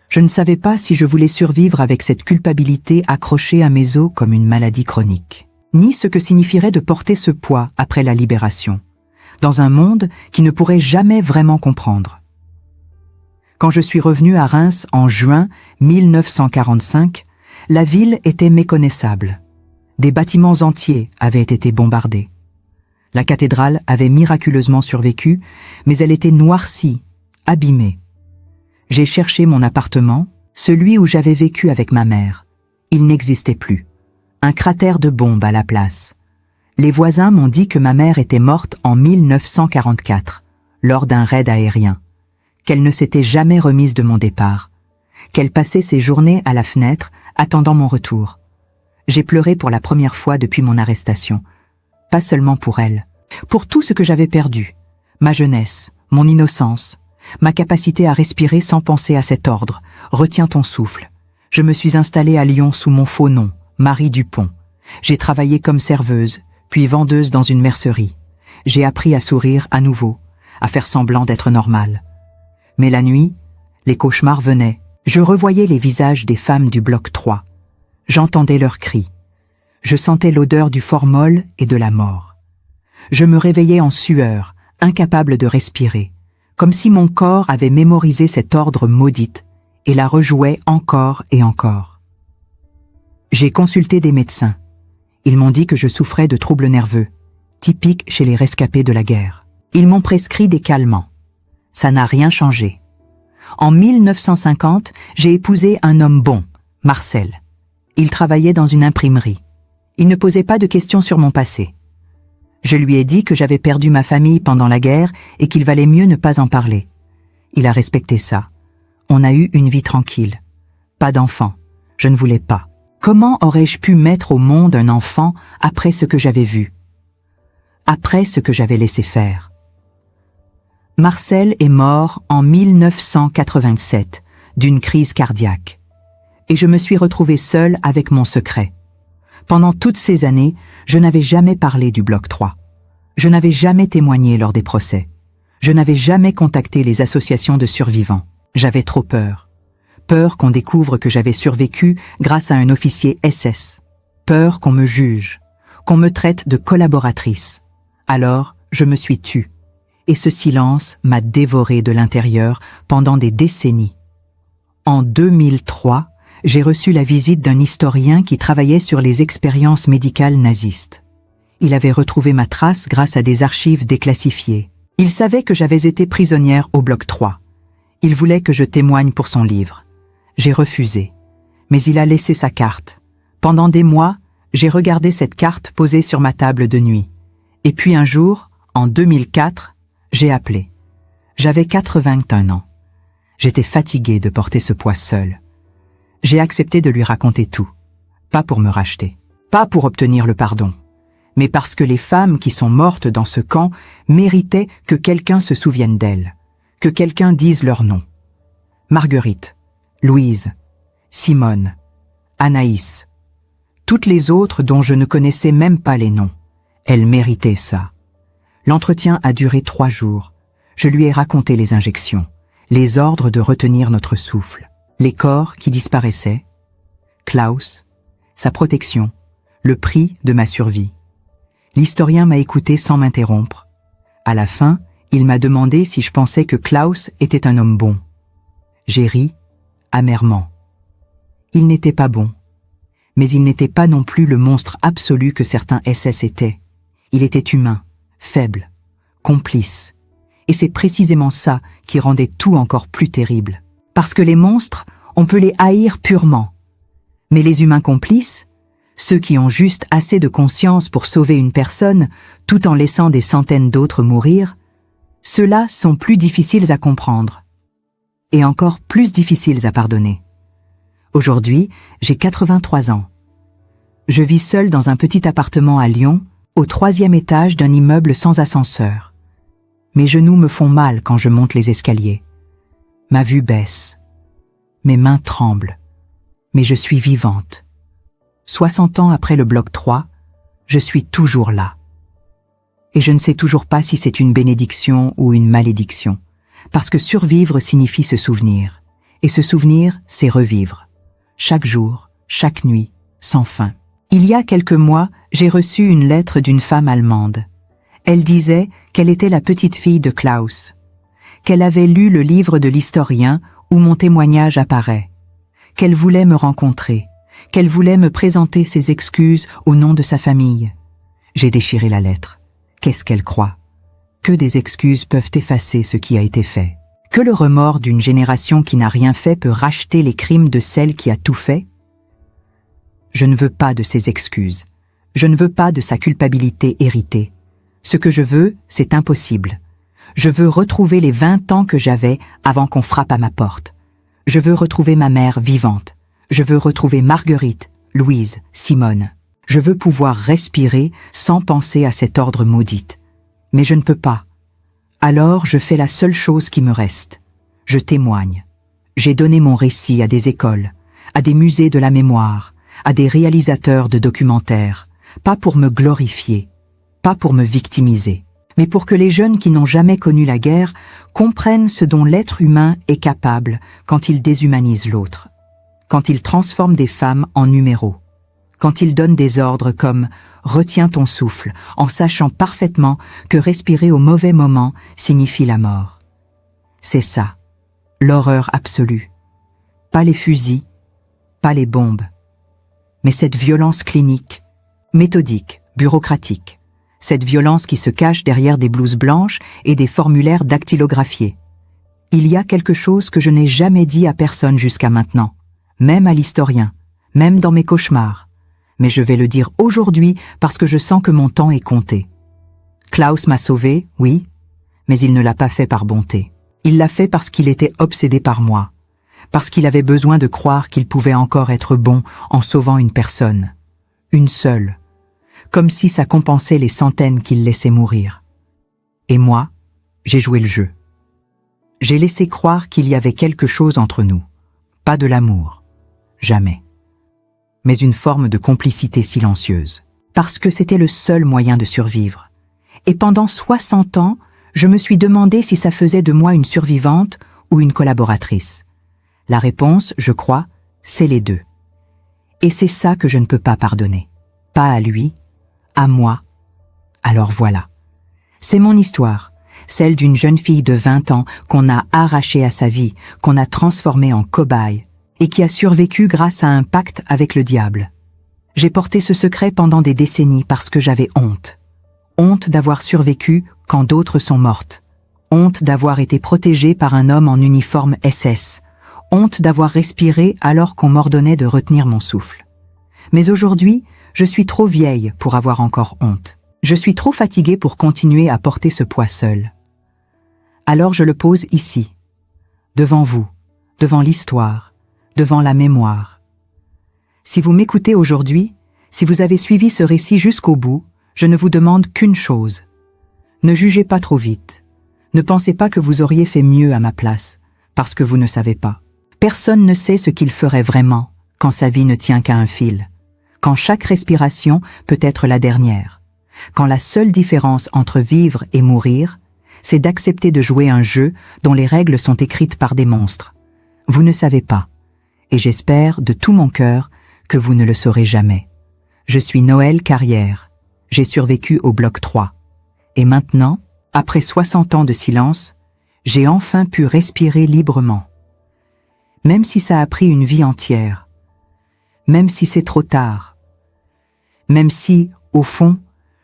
A: Je ne savais pas si je voulais survivre avec cette culpabilité accrochée à mes os comme une maladie chronique, ni ce que signifierait de porter ce poids après la libération, dans un monde qui ne pourrait jamais vraiment comprendre. Quand je suis revenu à Reims en juin 1945, la ville était méconnaissable. Des bâtiments entiers avaient été bombardés. La cathédrale avait miraculeusement survécu, mais elle était noircie, abîmée. J'ai cherché mon appartement, celui où j'avais vécu avec ma mère. Il n'existait plus. Un cratère de bombe à la place. Les voisins m'ont dit que ma mère était morte en 1944, lors d'un raid aérien, qu'elle ne s'était jamais remise de mon départ, qu'elle passait ses journées à la fenêtre, attendant mon retour. J'ai pleuré pour la première fois depuis mon arrestation. Pas seulement pour elle, pour tout ce que j'avais perdu. Ma jeunesse, mon innocence, ma capacité à respirer sans penser à cet ordre. Retiens ton souffle. Je me suis installée à Lyon sous mon faux nom, Marie Dupont. J'ai travaillé comme serveuse, puis vendeuse dans une mercerie. J'ai appris à sourire à nouveau, à faire semblant d'être normale. Mais la nuit, les cauchemars venaient. Je revoyais les visages des femmes du bloc 3. J'entendais leurs cris. Je sentais l'odeur du formol et de la mort. Je me réveillais en sueur, incapable de respirer, comme si mon corps avait mémorisé cet ordre maudite et la rejouait encore et encore. J'ai consulté des médecins. Ils m'ont dit que je souffrais de troubles nerveux, typiques chez les rescapés de la guerre. Ils m'ont prescrit des calmants. Ça n'a rien changé. En 1950, j'ai épousé un homme bon, Marcel. Il travaillait dans une imprimerie. Il ne posait pas de questions sur mon passé. Je lui ai dit que j'avais perdu ma famille pendant la guerre et qu'il valait mieux ne pas en parler. Il a respecté ça. On a eu une vie tranquille. Pas d'enfant. Je ne voulais pas. Comment aurais-je pu mettre au monde un enfant après ce que j'avais vu? Après ce que j'avais laissé faire? Marcel est mort en 1987 d'une crise cardiaque. Et je me suis retrouvée seule avec mon secret. Pendant toutes ces années, je n'avais jamais parlé du bloc 3. Je n'avais jamais témoigné lors des procès. Je n'avais jamais contacté les associations de survivants. J'avais trop peur. Peur qu'on découvre que j'avais survécu grâce à un officier SS. Peur qu'on me juge, qu'on me traite de collaboratrice. Alors, je me suis tue. Et ce silence m'a dévoré de l'intérieur pendant des décennies. En 2003, j'ai reçu la visite d'un historien qui travaillait sur les expériences médicales nazistes. Il avait retrouvé ma trace grâce à des archives déclassifiées. Il savait que j'avais été prisonnière au bloc 3. Il voulait que je témoigne pour son livre. J'ai refusé. Mais il a laissé sa carte. Pendant des mois, j'ai regardé cette carte posée sur ma table de nuit. Et puis un jour, en 2004, j'ai appelé. J'avais 81 ans. J'étais fatiguée de porter ce poids seule. J'ai accepté de lui raconter tout. Pas pour me racheter. Pas pour obtenir le pardon. Mais parce que les femmes qui sont mortes dans ce camp méritaient que quelqu'un se souvienne d'elles. Que quelqu'un dise leur nom. Marguerite, Louise, Simone, Anaïs. Toutes les autres dont je ne connaissais même pas les noms. Elles méritaient ça. L'entretien a duré 3 jours. Je lui ai raconté les injections, les ordres de retenir notre souffle, les corps qui disparaissaient, Klaus, sa protection, le prix de ma survie. L'historien m'a écouté sans m'interrompre. À la fin, il m'a demandé si je pensais que Klaus était un homme bon. J'ai ri, amèrement. Il n'était pas bon. Mais il n'était pas non plus le monstre absolu que certains SS étaient. Il était humain, faible, complice. Et c'est précisément ça qui rendait tout encore plus terrible. Parce que les monstres, on peut les haïr purement. Mais les humains complices, ceux qui ont juste assez de conscience pour sauver une personne tout en laissant des centaines d'autres mourir, ceux-là sont plus difficiles à comprendre et encore plus difficiles à pardonner. Aujourd'hui, j'ai 83 ans. Je vis seul dans un petit appartement à Lyon, au 3e étage d'un immeuble sans ascenseur. Mes genoux me font mal quand je monte les escaliers. Ma vue baisse. Mes mains tremblent. Mais je suis vivante. 60 ans après le bloc 3, je suis toujours là. Et je ne sais toujours pas si c'est une bénédiction ou une malédiction, parce que survivre signifie se souvenir. Et se souvenir, c'est revivre. Chaque jour, chaque nuit, sans fin. Il y a quelques mois, j'ai reçu une lettre d'une femme allemande. Elle disait qu'elle était la petite fille de Klaus, qu'elle avait lu le livre de l'historien où mon témoignage apparaît, qu'elle voulait me rencontrer, qu'elle voulait me présenter ses excuses au nom de sa famille. J'ai déchiré la lettre. Qu'est-ce qu'elle croit? Que des excuses peuvent effacer ce qui a été fait? Que le remords d'une génération qui n'a rien fait peut racheter les crimes de celle qui a tout fait? Je ne veux pas de ses excuses. Je ne veux pas de sa culpabilité héritée. Ce que je veux, c'est impossible. Je veux retrouver les 20 ans que j'avais avant qu'on frappe à ma porte. Je veux retrouver ma mère vivante. Je veux retrouver Marguerite, Louise, Simone. Je veux pouvoir respirer sans penser à cet ordre maudite. Mais je ne peux pas. Alors je fais la seule chose qui me reste. Je témoigne. J'ai donné mon récit à des écoles, à des musées de la mémoire, à des réalisateurs de documentaires, pas pour me glorifier, pas pour me victimiser, mais pour que les jeunes qui n'ont jamais connu la guerre comprennent ce dont l'être humain est capable quand il déshumanise l'autre, quand il transforme des femmes en numéros, quand il donne des ordres comme « retiens ton souffle » en sachant parfaitement que respirer au mauvais moment signifie la mort. C'est ça, l'horreur absolue. Pas les fusils, pas les bombes, mais cette violence clinique, méthodique, bureaucratique, cette violence qui se cache derrière des blouses blanches et des formulaires dactylographiés. Il y a quelque chose que je n'ai jamais dit à personne jusqu'à maintenant, même à l'historien, même dans mes cauchemars. Mais je vais le dire aujourd'hui parce que je sens que mon temps est compté. Klaus m'a sauvé, oui, mais il ne l'a pas fait par bonté. Il l'a fait parce qu'il était obsédé par moi, parce qu'il avait besoin de croire qu'il pouvait encore être bon en sauvant une personne, une seule, comme si ça compensait les centaines qu'il laissait mourir. Et moi, j'ai joué le jeu. J'ai laissé croire qu'il y avait quelque chose entre nous, pas de l'amour, jamais, mais une forme de complicité silencieuse, parce que c'était le seul moyen de survivre. Et pendant 60 ans, je me suis demandé si ça faisait de moi une survivante ou une collaboratrice. La réponse, je crois, c'est les deux. Et c'est ça que je ne peux pas pardonner. Pas à lui, à moi. Alors voilà. C'est mon histoire, celle d'une jeune fille de 20 ans qu'on a arrachée à sa vie, qu'on a transformée en cobaye, et qui a survécu grâce à un pacte avec le diable. J'ai porté ce secret pendant des décennies parce que j'avais honte. Honte d'avoir survécu quand d'autres sont mortes. Honte d'avoir été protégée par un homme en uniforme SS. Honte d'avoir respiré alors qu'on m'ordonnait de retenir mon souffle. Mais aujourd'hui, je suis trop vieille pour avoir encore honte. Je suis trop fatiguée pour continuer à porter ce poids seule. Alors je le pose ici, devant vous, devant l'histoire, devant la mémoire. Si vous m'écoutez aujourd'hui, si vous avez suivi ce récit jusqu'au bout, je ne vous demande qu'une chose. Ne jugez pas trop vite. Ne pensez pas que vous auriez fait mieux à ma place, parce que vous ne savez pas. Personne ne sait ce qu'il ferait vraiment quand sa vie ne tient qu'à un fil, quand chaque respiration peut être la dernière, quand la seule différence entre vivre et mourir, c'est d'accepter de jouer un jeu dont les règles sont écrites par des monstres. Vous ne savez pas, et j'espère de tout mon cœur que vous ne le saurez jamais. Je suis Noël Carrière, j'ai survécu au bloc 3. Et maintenant, après 60 ans de silence, j'ai enfin pu respirer librement. Même si ça a pris une vie entière, même si c'est trop tard, même si, au fond,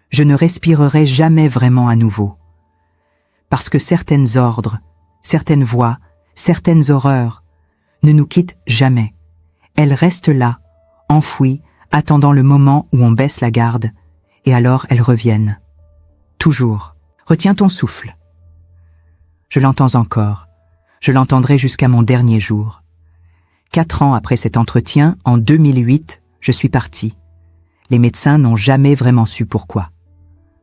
A: je ne respirerai jamais vraiment à nouveau. Parce que certaines ordres, certaines voix, certaines horreurs ne nous quittent jamais. Elles restent là, enfouies, attendant le moment où on baisse la garde, et alors elles reviennent. Toujours. Retiens ton souffle. Je l'entends encore. Je l'entendrai jusqu'à mon dernier jour. 4 ans après cet entretien, en 2008, je suis parti. Les médecins n'ont jamais vraiment su pourquoi.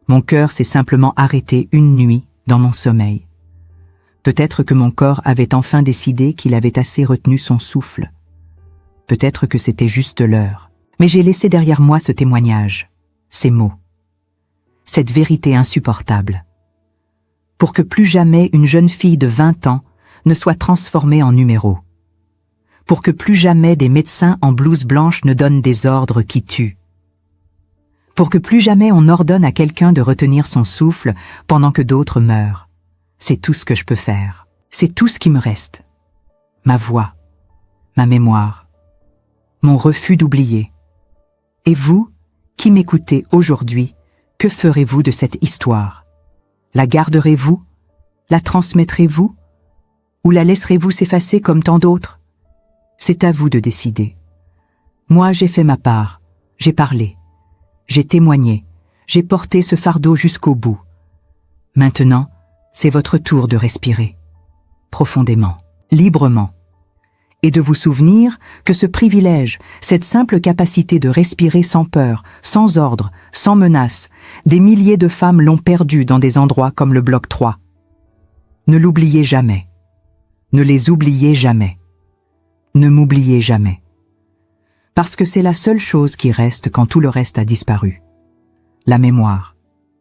A: Mon cœur s'est simplement arrêté une nuit dans mon sommeil. Peut-être que mon corps avait enfin décidé qu'il avait assez retenu son souffle. Peut-être que c'était juste l'heure. Mais j'ai laissé derrière moi ce témoignage, ces mots, cette vérité insupportable. Pour que plus jamais une jeune fille de 20 ans ne soit transformée en numéro. Pour que plus jamais des médecins en blouse blanche ne donnent des ordres qui tuent. Pour que plus jamais on ordonne à quelqu'un de retenir son souffle pendant que d'autres meurent. C'est tout ce que je peux faire. C'est tout ce qui me reste. Ma voix, ma mémoire, mon refus d'oublier. Et vous, qui m'écoutez aujourd'hui, que ferez-vous de cette histoire? La garderez-vous? La transmettrez-vous? Ou la laisserez-vous s'effacer comme tant d'autres? C'est à vous de décider. Moi, j'ai fait ma part, j'ai parlé, j'ai témoigné, j'ai porté ce fardeau jusqu'au bout. Maintenant, c'est votre tour de respirer, profondément, librement, et de vous souvenir que ce privilège, cette simple capacité de respirer sans peur, sans ordre, sans menace, des milliers de femmes l'ont perdu dans des endroits comme le bloc 3. Ne l'oubliez jamais. Ne les oubliez jamais. Ne m'oubliez jamais. Parce que c'est la seule chose qui reste quand tout le reste a disparu. La mémoire,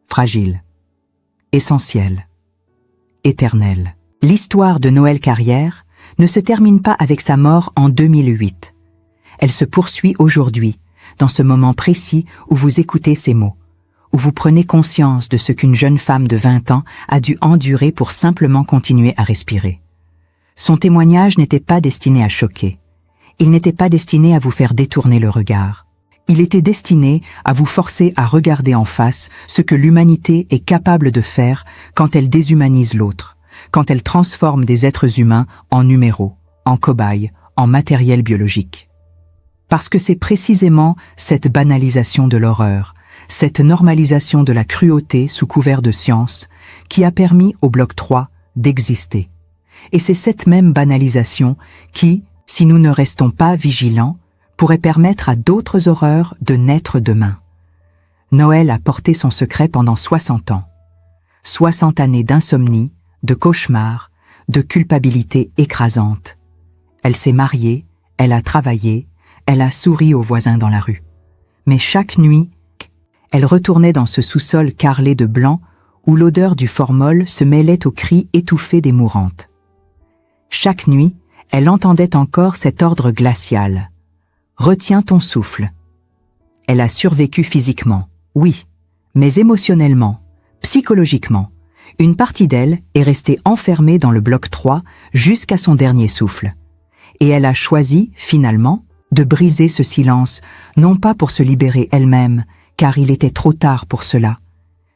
A: fragile, essentielle, éternelle. L'histoire de Noël Carrière ne se termine pas avec sa mort en 2008. Elle se poursuit aujourd'hui, dans ce moment précis où vous écoutez ces mots, où vous prenez conscience de ce qu'une jeune femme de 20 ans a dû endurer pour simplement continuer à respirer. Son témoignage n'était pas destiné à choquer. Il n'était pas destiné à vous faire détourner le regard. Il était destiné à vous forcer à regarder en face ce que l'humanité est capable de faire quand elle déshumanise l'autre, quand elle transforme des êtres humains en numéros, en cobayes, en matériel biologique. Parce que c'est précisément cette banalisation de l'horreur, cette normalisation de la cruauté sous couvert de science qui a permis au bloc 3 d'exister. Et c'est cette même banalisation qui, si nous ne restons pas vigilants, pourrait permettre à d'autres horreurs de naître demain. Noël a porté son secret pendant 60 ans. 60 années d'insomnie, de cauchemars, de culpabilité écrasante. Elle s'est mariée, elle a travaillé, elle a souri aux voisins dans la rue. Mais chaque nuit, elle retournait dans ce sous-sol carrelé de blanc où l'odeur du formol se mêlait aux cris étouffés des mourantes. Chaque nuit, elle entendait encore cet ordre glacial. « Retiens ton souffle ». Elle a survécu physiquement, oui, mais émotionnellement, psychologiquement. Une partie d'elle est restée enfermée dans le bloc 3 jusqu'à son dernier souffle. Et elle a choisi, finalement, de briser ce silence, non pas pour se libérer elle-même, car il était trop tard pour cela,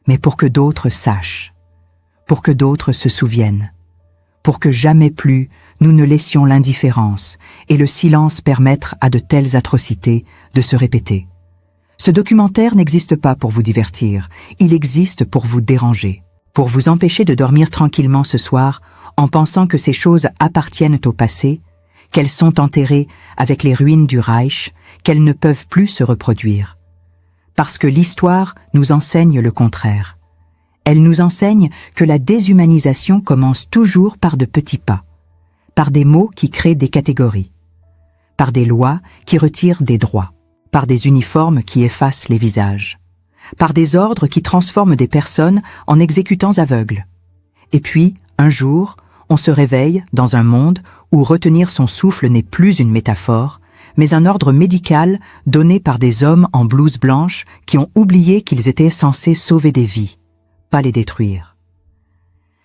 A: mais pour que d'autres sachent, pour que d'autres se souviennent, pour que jamais plus nous ne laissions l'indifférence et le silence permettre à de telles atrocités de se répéter. Ce documentaire n'existe pas pour vous divertir, il existe pour vous déranger, pour vous empêcher de dormir tranquillement ce soir en pensant que ces choses appartiennent au passé, qu'elles sont enterrées avec les ruines du Reich, qu'elles ne peuvent plus se reproduire. Parce que l'histoire nous enseigne le contraire. Elle nous enseigne que la déshumanisation commence toujours par de petits pas, par des mots qui créent des catégories, par des lois qui retirent des droits, par des uniformes qui effacent les visages, par des ordres qui transforment des personnes en exécutants aveugles. Et puis, un jour, on se réveille dans un monde où retenir son souffle n'est plus une métaphore, mais un ordre médical donné par des hommes en blouse blanche qui ont oublié qu'ils étaient censés sauver des vies, pas les détruire.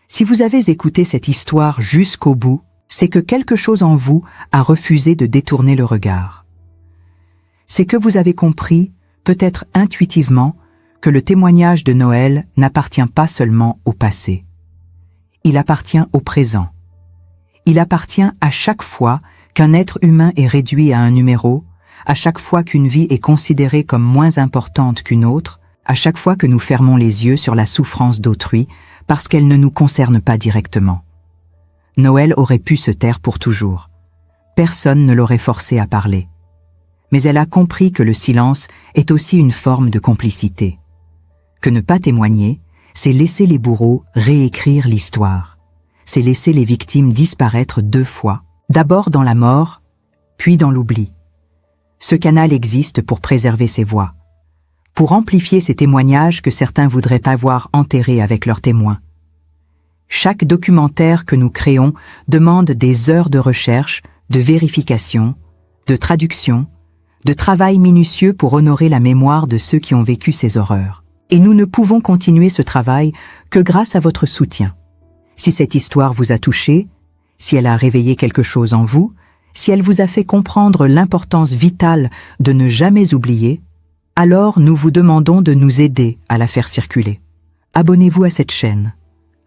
A: Si vous avez écouté cette histoire jusqu'au bout, c'est que quelque chose en vous a refusé de détourner le regard. C'est que vous avez compris, peut-être intuitivement, que le témoignage de Noël n'appartient pas seulement au passé. Il appartient au présent. Il appartient à chaque fois qu'un être humain est réduit à un numéro, à chaque fois qu'une vie est considérée comme moins importante qu'une autre, à chaque fois que nous fermons les yeux sur la souffrance d'autrui, parce qu'elle ne nous concerne pas directement. Noël aurait pu se taire pour toujours. Personne ne l'aurait forcée à parler. Mais elle a compris que le silence est aussi une forme de complicité. Que ne pas témoigner, c'est laisser les bourreaux réécrire l'histoire. C'est laisser les victimes disparaître 2 fois, d'abord dans la mort, puis dans l'oubli. Ce canal existe pour préserver ces voix, pour amplifier ces témoignages que certains voudraient pas voir enterrés avec leurs témoins. Chaque documentaire que nous créons demande des heures de recherche, de vérification, de traduction, de travail minutieux pour honorer la mémoire de ceux qui ont vécu ces horreurs. Et nous ne pouvons continuer ce travail que grâce à votre soutien. Si cette histoire vous a touché, si elle a réveillé quelque chose en vous, si elle vous a fait comprendre l'importance vitale de ne jamais oublier, alors nous vous demandons de nous aider à la faire circuler. Abonnez-vous à cette chaîne.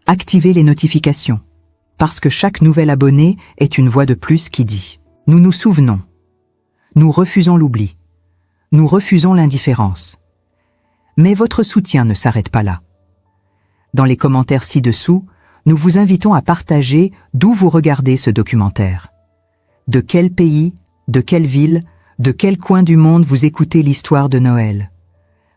A: Activez les notifications, parce que chaque nouvel abonné est une voix de plus qui dit « Nous nous souvenons. Nous refusons l'oubli. Nous refusons l'indifférence. » Mais votre soutien ne s'arrête pas là. Dans les commentaires ci-dessous, nous vous invitons à partager d'où vous regardez ce documentaire. De quel pays, de quelle ville, de quel coin du monde vous écoutez l'histoire de Noël.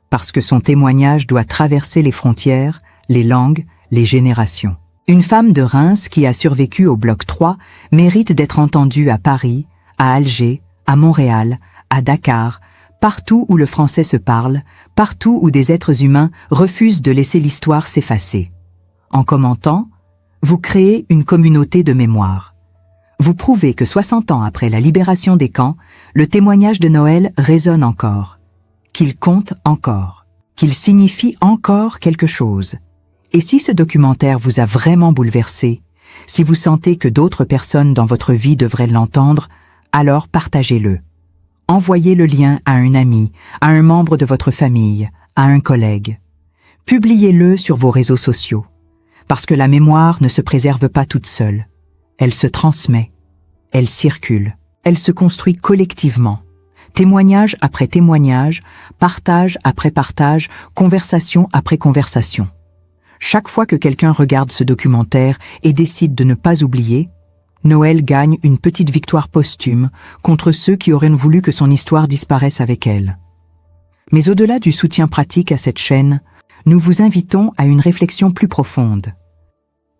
A: Parce que son témoignage doit traverser les frontières, les langues, les générations. Une femme de Reims qui a survécu au bloc 3 mérite d'être entendue à Paris, à Alger, à Montréal, à Dakar, partout où le français se parle, partout où des êtres humains refusent de laisser l'histoire s'effacer. En commentant, vous créez une communauté de mémoire. Vous prouvez que 60 ans après la libération des camps, le témoignage de Noël résonne encore, qu'il compte encore, qu'il signifie encore quelque chose. Et si ce documentaire vous a vraiment bouleversé, si vous sentez que d'autres personnes dans votre vie devraient l'entendre, alors partagez-le. Envoyez le lien à un ami, à un membre de votre famille, à un collègue. Publiez-le sur vos réseaux sociaux, parce que la mémoire ne se préserve pas toute seule. Elle se transmet, elle circule, elle se construit collectivement. Témoignage après témoignage, partage après partage, conversation après conversation. Chaque fois que quelqu'un regarde ce documentaire et décide de ne pas oublier, Noël gagne une petite victoire posthume contre ceux qui auraient voulu que son histoire disparaisse avec elle. Mais au-delà du soutien pratique à cette chaîne, nous vous invitons à une réflexion plus profonde.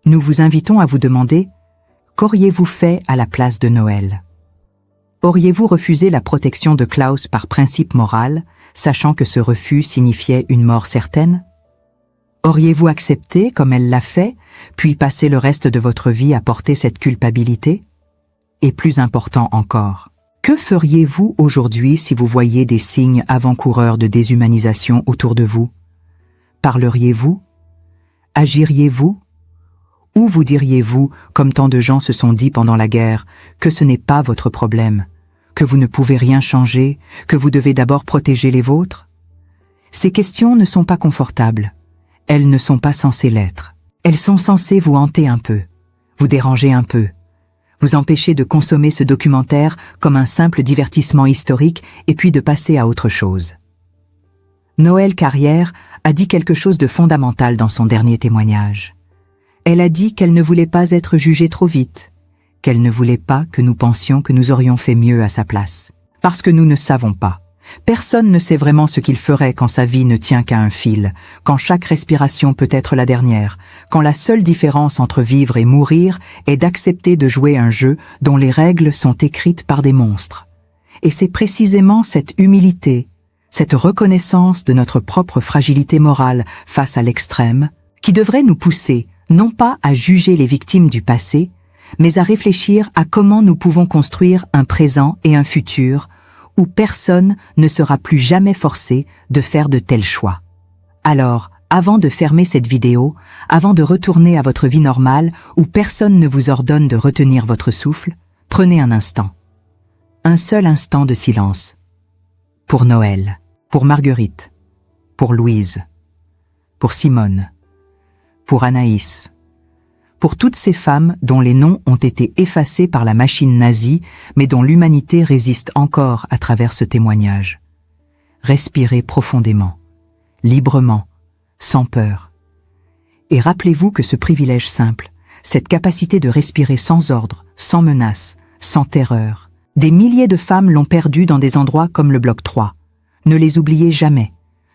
A: Nous vous invitons à vous demander « Qu'auriez-vous fait à la place de Noël ?» Auriez-vous refusé la protection de Klaus par principe moral, sachant que ce refus signifiait une mort certaine? Auriez-vous accepté, comme elle l'a fait, puis passé le reste de votre vie à porter cette culpabilité? Et plus important encore, que feriez-vous aujourd'hui si vous voyiez des signes avant-coureurs de déshumanisation autour de vous? Parleriez-vous? Agiriez-vous? Ou vous diriez-vous, comme tant de gens se sont dit pendant la guerre, que ce n'est pas votre problème, que vous ne pouvez rien changer, que vous devez d'abord protéger les vôtres? Ces questions ne sont pas confortables. Elles ne sont pas censées l'être. Elles sont censées vous hanter un peu, vous déranger un peu, vous empêcher de consommer ce documentaire comme un simple divertissement historique et puis de passer à autre chose. Noël Carrière a dit quelque chose de fondamental dans son dernier témoignage. Elle a dit qu'elle ne voulait pas être jugée trop vite, qu'elle ne voulait pas que nous pensions que nous aurions fait mieux à sa place. Parce que nous ne savons pas. Personne ne sait vraiment ce qu'il ferait quand sa vie ne tient qu'à un fil, quand chaque respiration peut être la dernière, quand la seule différence entre vivre et mourir est d'accepter de jouer un jeu dont les règles sont écrites par des monstres. Et c'est précisément cette humilité, cette reconnaissance de notre propre fragilité morale face à l'extrême, qui devrait nous pousser, non pas à juger les victimes du passé, mais à réfléchir à comment nous pouvons construire un présent et un futur où personne ne sera plus jamais forcé de faire de tels choix. Alors, avant de fermer cette vidéo, avant de retourner à votre vie normale où personne ne vous ordonne de retenir votre souffle, prenez un instant. Un seul instant de silence. Pour Noël, pour Marguerite, pour Louise, pour Simone, pour Anaïs, Pour toutes ces femmes dont les noms ont été effacés par la machine nazie, mais dont l'humanité résiste encore à travers ce témoignage. Respirez profondément, librement, sans peur. Et rappelez-vous que ce privilège simple, cette capacité de respirer sans ordre, sans menace, sans terreur, des milliers de femmes l'ont perdu dans des endroits comme le bloc 3. Ne les oubliez jamais.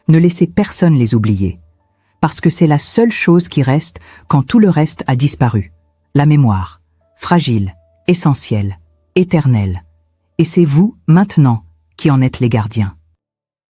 A: Ne laissez personne les oublier. Parce que c'est la seule chose qui reste quand tout le reste a disparu. La mémoire, fragile, essentielle, éternelle. Et c'est vous, maintenant, qui en êtes les gardiens.